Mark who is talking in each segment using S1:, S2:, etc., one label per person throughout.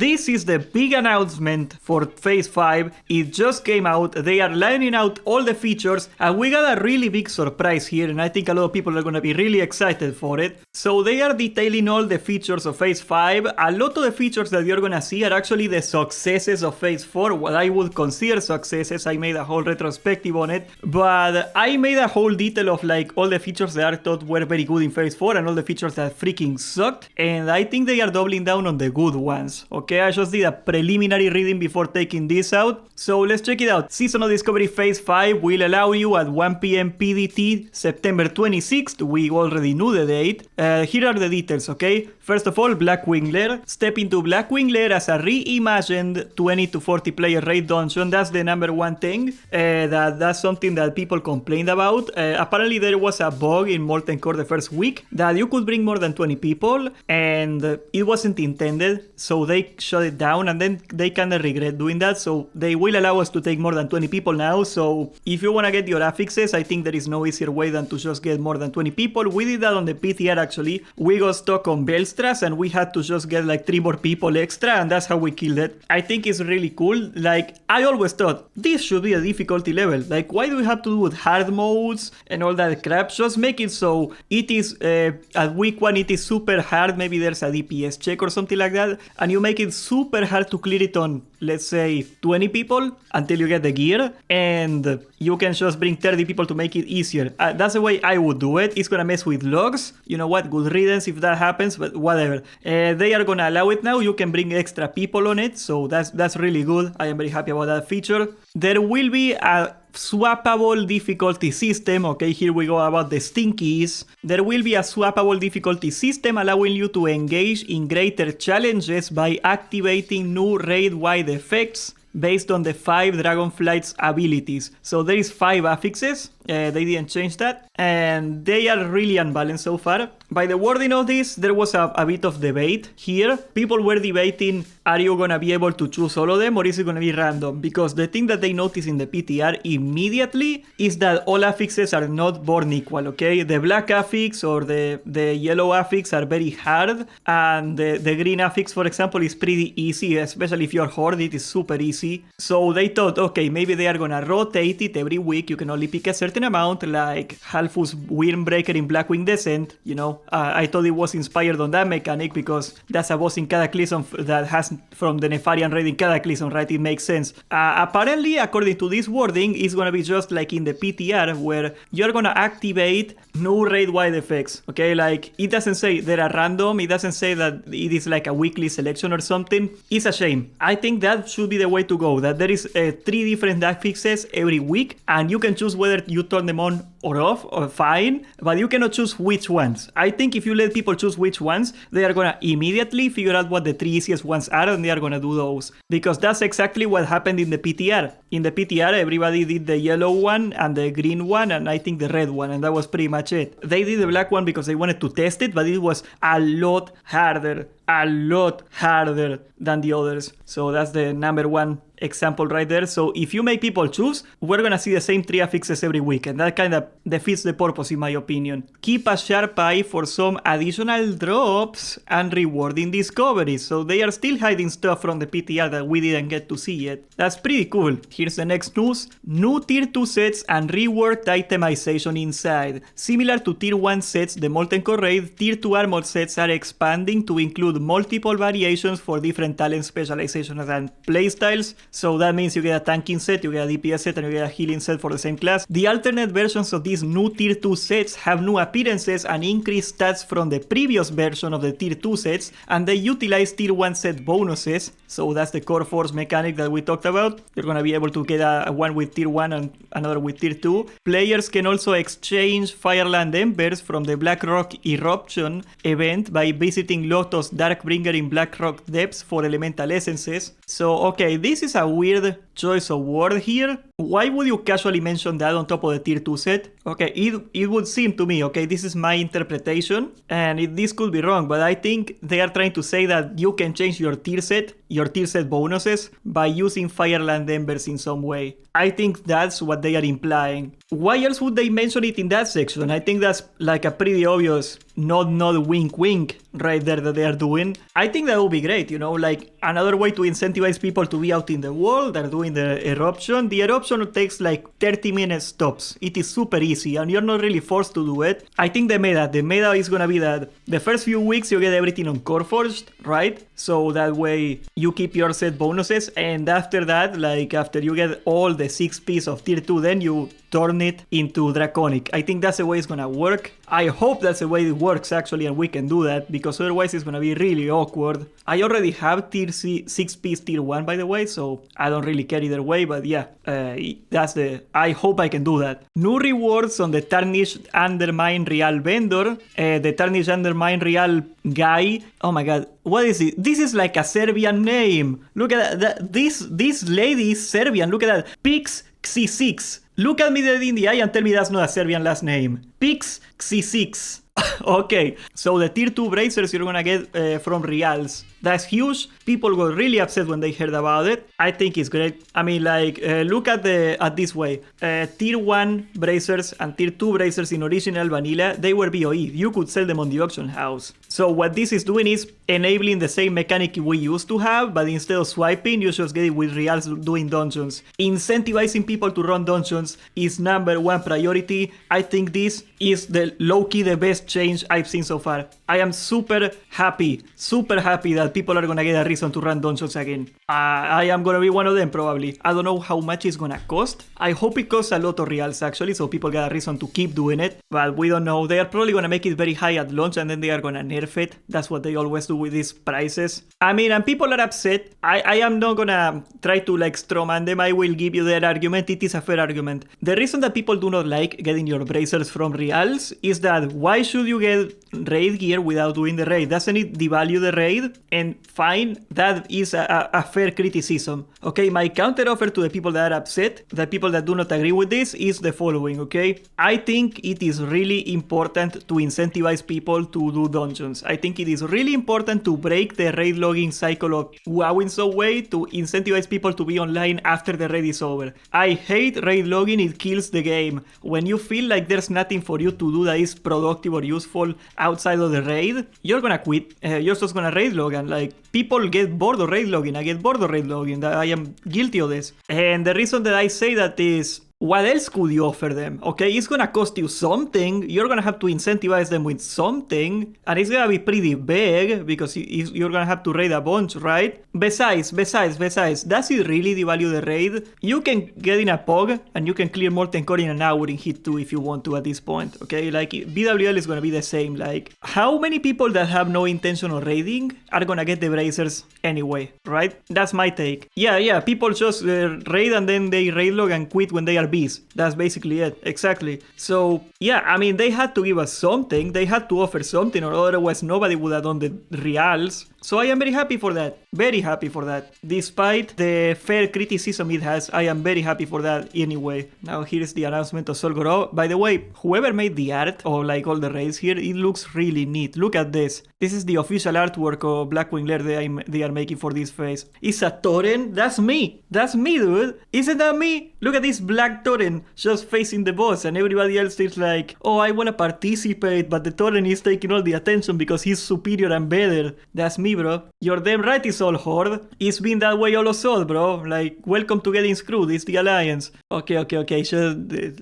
S1: this is the big announcement for Phase 5. It just came out. They are lining out all the features, and we got a really big surprise here, and I think a lot of people are going to be really excited for it. So they are detailing all the features of Phase 5. A lot of the features that you're going to see are actually the successes of Phase 4, what I would consider successes. I made a whole retrospective on it, but I made a whole detail of like all the features that I thought were very good in Phase 4 and all the features that freaking sucked, and I think they are doubling down on the good ones. Okay, I just did a preliminary reading before taking this out, so let's check it out. Seasonal Discovery Phase 5 will allow you at 1 PM PDT, September 26th. We already knew the date. Here are the details, okay? First of all, Blackwing Lair. Step into Blackwing Lair as a reimagined 20 to 40 player raid dungeon. That's the number one thing. That's something that people complained about. Apparently there was a bug in Molten Core the first week that you could bring more than 20 people, and it wasn't intended, so they shut it down, and then they kind of regret doing that, so they will allow us to take more than 20 people now. So if you want to get your affixes, I think there is no easier way than to just get more than 20 people. We did that on the PTR actually. We got stuck on Belstras and we had to just get like 3 more people extra, and that's how we killed it. I think it's really cool. Like, I always thought this should be a difficulty level. Like, why do we have to do with hard modes and all that crap? Just make it so it is at week 1 it is super hard. Maybe there's a DPS check or something like that, and you make it super hard to clear it on, let's say, 20 people until you get the gear, and you can just bring 30 people to make it easier. That's the way I would do it. It's gonna mess with logs. You know what? Good riddance if that happens, but whatever. They are gonna allow it now. You can bring extra people on it, so that's really good. I am very happy about that feature. There will be a swappable difficulty system. Okay, here we go about the stinkies. There will be a swappable difficulty system allowing you to engage in greater challenges by activating new raid-wide effects based on the 5 Dragonflight's abilities. So there is 5 affixes. They didn't change that, and they are really unbalanced so far. By the wording of this, there was a bit of debate here. People were debating, are you gonna be able to choose all of them, or is it gonna be random? Because the thing that they noticed in the PTR immediately is that all affixes are not born equal, okay? The black affix or the yellow affix are very hard, and the green affix, for example, is pretty easy, especially if you're Horde, it is super easy. So they thought, okay, maybe they are gonna rotate it every week. You can only pick a certain amount, like Halfus Windbreaker in Blackwing Descent, you know. I thought it was inspired on that mechanic because that's a boss in Cataclysm that has from the Nefarian raid in Cataclysm, right? It makes sense. Apparently, according to this wording, it's gonna be just like in the PTR where you're gonna activate new raid-wide effects, okay? Like, it doesn't say they're random, it doesn't say that it is like a weekly selection or something. It's a shame. I think that should be the way to go, that there is 3 different affixes every week, and you can choose whether you turn them on or off, or fine, but you cannot choose which ones. I think if you let people choose which ones, they are gonna immediately figure out what the 3 easiest ones are, and they are gonna do those. Because that's exactly what happened in the PTR. In the PTR, everybody did the yellow one, and the green one, and I think the red one, and that was pretty much it. They did the black one because they wanted to test it, but it was a lot harder than the others. So that's the number one example right there. So if you make people choose, we're gonna see the same 3 affixes every week, and that kind of defeats the purpose in my opinion. Keep a sharp eye for some additional drops and rewarding discoveries. So they are still hiding stuff from the PTR that we didn't get to see yet. That's pretty cool. Here's the next news. New tier 2 sets and reworked itemization inside. Similar to tier 1 sets, the Molten Core raid, tier 2 armor sets are expanding to include multiple variations for different talent specializations and playstyles. So that means you get a tanking set, you get a DPS set, and you get a healing set for the same class. The alternate versions of these new tier 2 sets have new appearances and increased stats from the previous version of the tier 2 sets, and they utilize tier 1 set bonuses. So that's the core force mechanic that we talked about. You're gonna be able to get a one with tier 1 and another with tier 2. Players can also exchange Fireland Embers from the Blackrock Eruption event by visiting Lotus Darkbringer in Blackrock Depths for elemental essences. So okay, this is a weird choice of word here. why would you casually mention that on top of the tier 2 set? Okay, it would seem to me, okay, this is my interpretation, and this could be wrong, but I think they are trying to say that you can change your tier set bonuses by using Fireland Embers in some way. I think that's what they are implying. Why else would they mention it in that section? I think that's like a pretty obvious nod wink wink right there that they are doing. I think that would be great, you know, like another way to incentivize people to be out in the world. They're doing the eruption. The eruption takes like 30 minutes tops. It is super easy and you're not really forced to do it. I think the meta is gonna be that the first few weeks you get everything on Coreforged, right? So that way you keep your set bonuses, and after that, like after you get all the 6 pieces of tier 2, then you turn it into Draconic. I think that's the way it's gonna work. I hope that's the way it works actually, and we can do that, because otherwise it's gonna be really awkward. I already have tier 6 piece tier 1 by the way, so I don't really care either way, but yeah, I hope I can do that. New rewards on the Tarnished Undermine Real vendor, the Tarnished Undermine Real guy. Oh my god, what is it? This is like a Serbian name. Look at that. This lady is Serbian. Look at that. Pix X6. Look at me dead in the eye and tell me that's not a Serbian last name. Pix X6. Okay, so the tier 2 bracers you're gonna get from Reals. That's huge. People got really upset when they heard about it. I think it's great. I mean, like, look at this way. Tier 1 bracers and tier 2 bracers in original vanilla, they were BOE. You could sell them on the auction house. So what this is doing is enabling the same mechanic we used to have, but instead of swiping, you just get it with Reals doing dungeons. Incentivizing people to run dungeons is #1 priority. I think this is the low-key the best change I've seen so far. I am super happy that people are gonna get a reason to run dungeons again. I am gonna be one of them probably. I don't know how much it's gonna cost. I hope it costs a lot of Reals actually, so people get a reason to keep doing it, but we don't know. They are probably gonna make it very high at launch and then they are gonna nerf it. That's what they always do with these prices. I mean, and people are upset. I am not gonna try to like strawman them. I will give you their argument. It is a fair argument. The reason that people do not like getting your bracers from Reals is that why should you get raid gear without doing the raid? Doesn't it devalue the raid? And fine, that is a fair criticism. Okay, my counter offer to the people that are upset, the people that do not agree with this, is the following, okay? I think it is really important to incentivize people to do dungeons. I think it is really important to break the raid logging cycle of WoW in some way to incentivize people to be online after the raid is over. I hate raid logging, it kills the game. When you feel like there's nothing for you to do that is productive or useful outside of the raid, you're gonna quit. You're just gonna raid log, and like people get bored of raid logging. I get bored of raid logging. I am guilty of this. And the reason that I say that is, what else could you offer them? Okay, it's gonna cost you something. You're gonna have to incentivize them with something, and it's gonna be pretty big because you're gonna have to raid a bunch, right? Besides, does it really devalue the raid? You can get in a POG and you can clear Molten Core in an hour in hit 2 if you want to at this point, okay? Like, BWL is gonna be the same. Like, how many people that have no intention of raiding are gonna get the bracers anyway, right? That's my take. Yeah, people just raid and then they raid log and quit when they are bees. That's basically it. Exactly. So yeah, I mean, they had to give us something. They had to offer something, or otherwise nobody would have done the Reals. So I am very happy for that. Very happy for that. Despite the fair criticism it has, I am very happy for that anyway. Now here's the announcement of Zul'Gurub. By the way, whoever made the art of like all the raids here, it looks really neat. Look at this. This is the official artwork of Blackwing Lair they are making for this phase. It's a Tauren. That's me. That's me, dude. Isn't that me? Look at this black Tauren just facing the boss, and everybody else is like, oh, I want to participate, but the Tauren is taking all the attention because he's superior and better. That's me, bro. You're damn right, it's all Horde. It's been that way all of SoD, bro. Like, welcome to getting screwed. It's the Alliance. Okay. Just,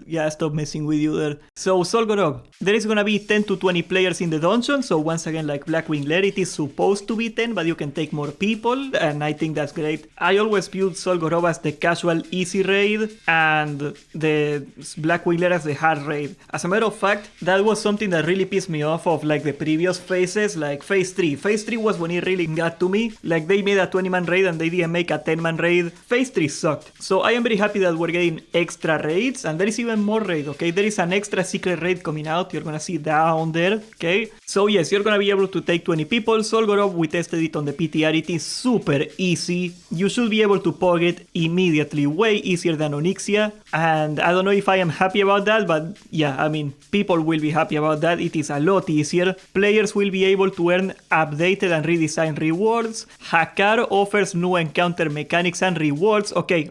S1: yeah, stop messing with you there. So, Zul'Gurub. There is gonna be 10 to 20 players in the dungeon, so once again, like Blackwing Lair, it is supposed to be 10, but you can take more people, and I think that's great. I always viewed Zul'Gurub as the casual, easy raid, and the Blackwing Lair as the hard raid. As a matter of fact, that was something that really pissed me off of like the previous phases, like phase 3. Phase 3 was when it it really got to me. Like, they made a 20-man raid and they didn't make a 10-man raid. Phase 3 sucked. So I am very happy that we're getting extra raids, and there is even more raid, okay? There is an extra secret raid coming out. You're gonna see down there, okay? So yes, you're gonna be able to take 20 people. Zul'Gurub, we tested it on the PTR. It is super easy. You should be able to pog it immediately, way easier than Onyxia. And I don't know if I am happy about that, but yeah, I mean, people will be happy about that. It is a lot easier. Players will be able to earn updated and redesigned rewards. Hakar offers new encounter mechanics and rewards. Okay,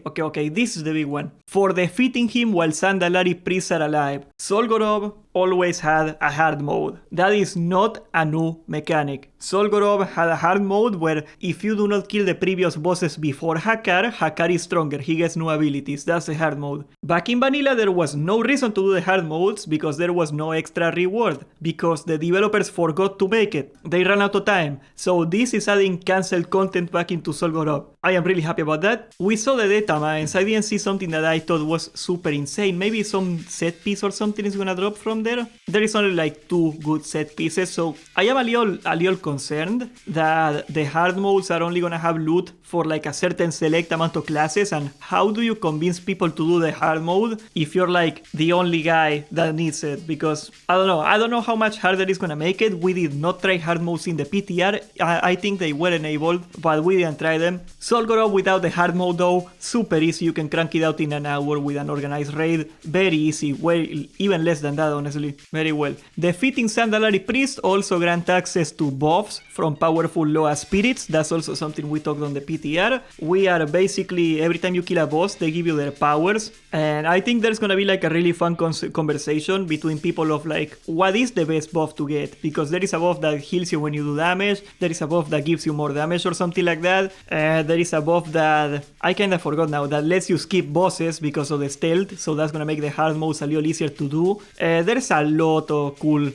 S1: this is the big one. For defeating him while Sandalari priests are alive. Zul'Gurub always had a hard mode. That is not a new mechanic. Zul'Gurub had a hard mode where if you do not kill the previous bosses before Hakar, Hakar is stronger, he gets new abilities. That's the hard mode. Back in vanilla there was no reason to do the hard modes because there was no extra reward, because the developers forgot to make it. They ran out of time. So this is adding cancelled content back into Zul'Gurub. I am really happy about that. We saw the data mines. I didn't see something that I thought was super insane. Maybe some set piece or something is gonna drop from there. There is only like 2 good set pieces, so I am a little concerned that the hard modes are only gonna have loot for like a certain select amount of classes. And how do you convince people to do the hard mode if you're like the only guy that needs it? Because I don't know how much harder it's gonna make it. We did not try hard modes in the PTR. I think they were enabled, but we didn't try them. Zul'Gurub without the hard mode though, super easy. You can crank it out in an hour with an organized raid. Very easy, way even less than that, honestly. Very well. Defeating Sandalari Priest also grant access to buffs from powerful Loa spirits. That's also something we talked on the PTR. We are basically, every time you kill a boss, they give you their powers. And I think there's gonna be like a really fun conversation between people of like, what is the best buff to get? Because there is a buff that heals you when you do damage. There is a buff that gives you more damage or something like that. There is a buff that, I kinda forgot now, that lets you skip bosses because of the stealth. So that's gonna make the hard modes a little easier to do. There's a lot of cool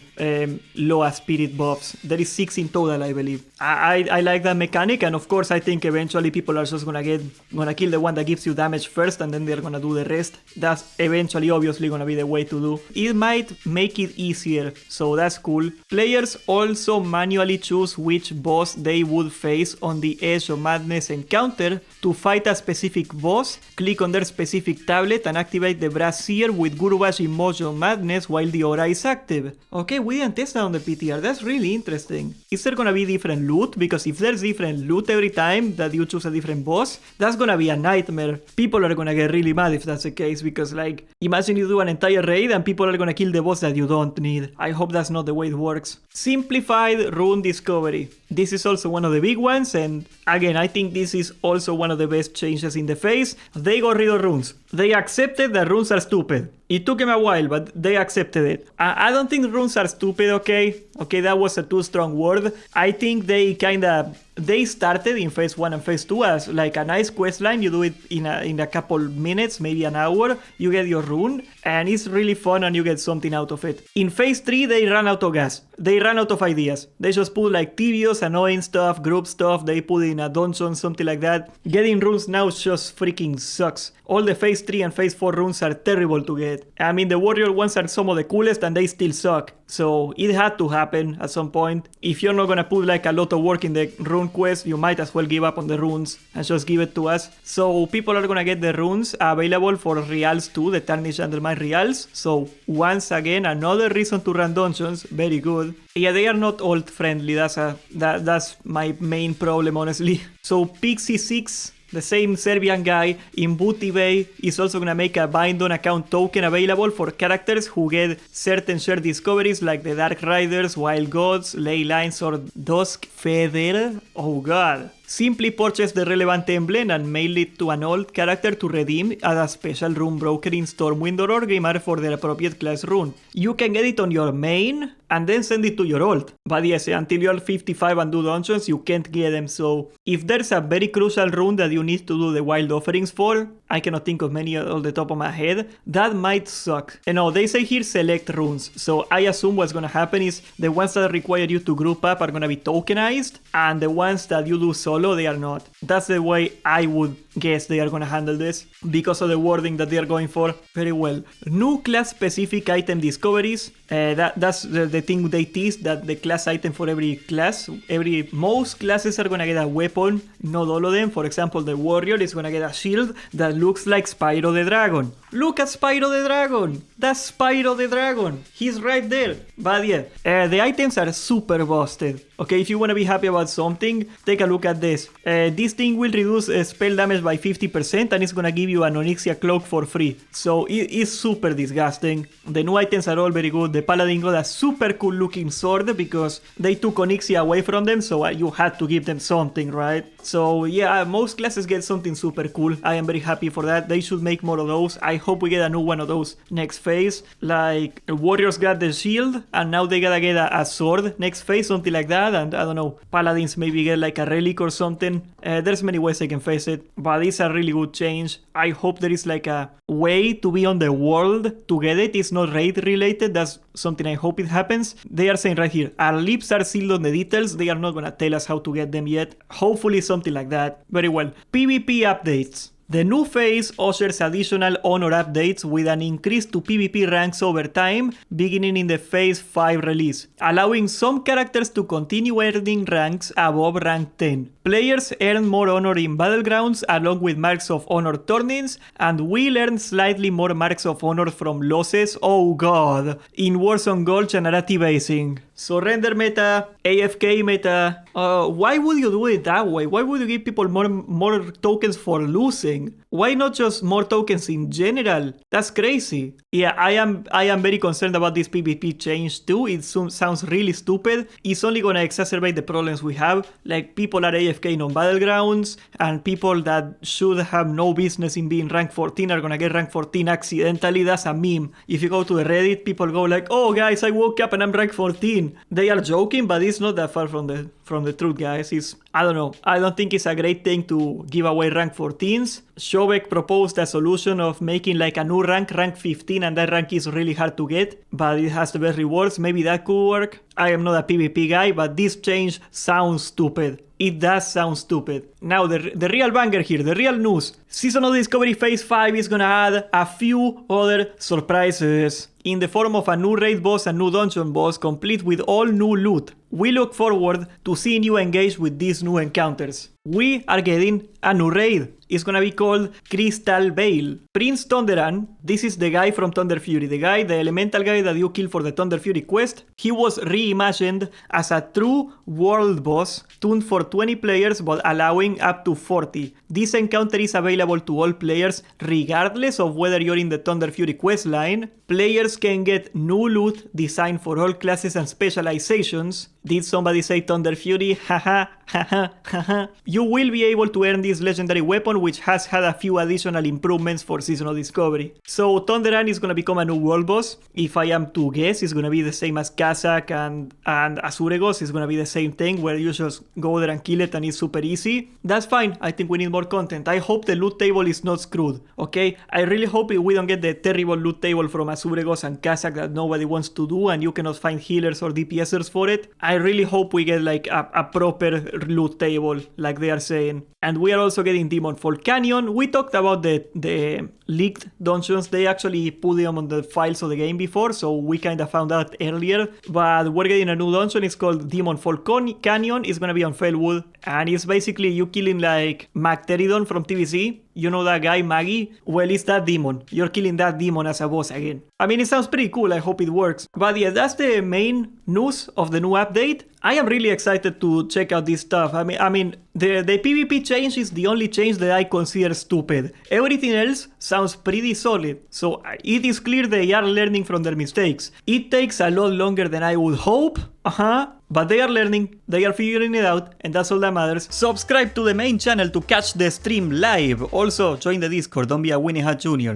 S1: Loa spirit buffs. There is 6 in total, I believe. I like that mechanic, and of course I think eventually people are just gonna kill the one that gives you damage first, and then they're gonna do the rest. That's eventually obviously gonna be the way to do. It might make it easier, so that's cool. Players also manually choose which boss they would face on the Edge of Madness encounter. To fight a specific boss, click on their specific tablet and activate the brassiere with Gurubashi Mojo Madness while the aura is active. Okay, we didn't test that on the PTR. That's really interesting. Is there gonna be different loot? Because if there's different loot every time that you choose a different boss, that's gonna be a nightmare. People are gonna get really mad if that's the case, because like, imagine you do an entire raid and people are gonna kill the boss that you don't need. I hope that's not the way it works. Simplified rune discovery. This is also one of the big ones, and again, I think this is also one of the best changes in the phase. They got rid of runes. They accepted that runes are stupid. It took them a while, but they accepted it. I don't think runes are stupid, okay? Okay, that was a too strong word. I think they started in phase 1 and phase 2 as like a nice quest line. You do it in a couple minutes, maybe an hour. You get your rune, and it's really fun, and you get something out of it. In phase 3, they ran out of gas. They ran out of ideas. They just put like tedious, annoying stuff, group stuff. They put in a dungeon, something like that. Getting runes now just freaking sucks. All the phase 3 and phase 4 runes are terrible to get. I mean, the warrior ones are some of the coolest, and they still suck. So it had to happen at some point. If you're not gonna put like a lot of work in the rune quest, you might as well give up on the runes and just give it to us. So people are gonna get the runes available for reals too, the Tarnished Undermine reals. So once again, another reason to run dungeons. Very good. Yeah, they are not alt friendly. That's my main problem, honestly. So Pixie6, the same Serbian guy in Booty Bay, is also gonna make a bind on account token available for characters who get certain shared discoveries like the Dark Riders, Wild Gods, Ley Lines, or Dusk Feather. Oh god. Simply purchase the relevant emblem and mail it to an old character to redeem at a special rune broker in Stormwind or Orgrimmar for the appropriate class rune. You can get it on your main and then send it to your alt. But yes, until you're 55 and do dungeons, you can't get them. So if there's a very crucial rune that you need to do the wild offerings for, I cannot think of many on the top of my head. That might suck. And no, they say here select runes. So I assume what's gonna happen is the ones that require you to group up are gonna be tokenized, and the ones that you do solo, they are not. That's the way I would guess they are gonna handle this because of the wording that they are going for. Very well. New class specific item discoveries. That's the thing they tease, that the class item for every class. Most classes are gonna get a weapon, not all of them. For example, the warrior is gonna get a shield that looks like Spyro the Dragon. Look at Spyro the Dragon! That's Spyro the Dragon! He's right there! But yeah, the items are super busted. Okay, if you wanna be happy about something, take a look at this. This thing will reduce spell damage by 50% and it's gonna give you an Onyxia cloak for free. So it's super disgusting. The new items are all very good. The paladin got a super cool looking sword because they took Onyxia away from them, so you had to give them something, right? So yeah, most classes get something super cool. I am very happy for that. They should make more of those. I hope we get a new one of those next phase. Like warriors got the shield and now they gotta get a sword next phase, something like that. And I don't know, paladins maybe get like a relic or something. There's many ways I can face it, but it's a really good change. I hope there is like a way to be on the world to get it. It's not raid related. That's something I hope it happens. They are saying right here, our lips are sealed on the details. They are not gonna tell us how to get them yet. Hopefully something like that. Very well. PvP updates. The new phase ushers additional honor updates with an increase to PvP ranks over time, beginning in the Phase 5 release, allowing some characters to continue earning ranks above rank 10. Players earn more honor in battlegrounds along with marks of honor turnings, and will earn slightly more marks of honor from losses, oh god, in Warzone Gulch and itemization. Surrender meta, AFK meta. Why would you do it that way? Why would you give people more tokens for losing? Why not just more tokens in general? That's crazy. Yeah, I am very concerned about this PvP change too. It sounds really stupid. It's only gonna exacerbate the problems we have. Like people are AFK on battlegrounds, and people that should have no business in being rank 14 are gonna get rank 14 accidentally. That's a meme. If you go to the Reddit, people go like, "Oh guys, I woke up and I'm rank 14." They are joking, but it's not that far from the truth, guys. I don't know. I don't think it's a great thing to give away rank 14s. Shobek proposed a solution of making like a new rank 15, and that rank is really hard to get, but it has the best rewards. Maybe that could work. I am not a PvP guy, but this change sounds stupid. It does sound stupid. Now, the real banger here, the real news. Seasonal Discovery Phase 5 is gonna add a few other surprises in the form of a new raid boss and new dungeon boss, complete with all new loot. We look forward to seeing you engage with these new encounters. We are getting a new raid. It's gonna be called Crystal Veil. Prince Thunderan, this is the guy from Thunder Fury, the elemental guy that you kill for the Thunder Fury quest. He was reimagined as a true world boss, tuned for 20 players but allowing up to 40. This encounter is available to all players regardless of whether you're in the Thunder Fury quest line. Players can get new loot designed for all classes and specializations. Did somebody say Thunder Fury? Haha, haha, haha. You will be able to earn this legendary weapon, which has had a few additional improvements for Seasonal Discovery. So Thunderan is gonna become a new world boss. If I am to guess, it's gonna be the same as Kazakh and Azuregos. It's gonna be the same thing where you just go there and kill it and it's super easy. That's fine. I think we need more content. I hope the loot table is not screwed, okay? I really hope we don't get the terrible loot table from Azuregos and Kazakh that nobody wants to do and you cannot find healers or DPSers for it. I really hope we get like a proper loot table like they are saying. And we are also getting Demonfall Canyon. We talked about the leaked dungeons. They actually put them on the files of the game before, so we kind of found out earlier. But we're getting a new dungeon. It's called Demonfall Canyon. It's gonna be on Felwood, and it's basically you killing like Magteridon from TVC. You know that guy, Maggie? Well, it's that demon. You're killing that demon as a boss again. I mean, it sounds pretty cool. I hope it works. But yeah, that's the main news of the new update. I am really excited to check out this stuff. I mean, the PvP change is the only change that I consider stupid. Everything else sounds pretty solid. So it is clear they are learning from their mistakes. It takes a lot longer than I would hope. But they are learning, they are figuring it out, and that's all that matters. Subscribe to the main channel to catch the stream live. Also, join the Discord, don't be a Winnie Hat Jr.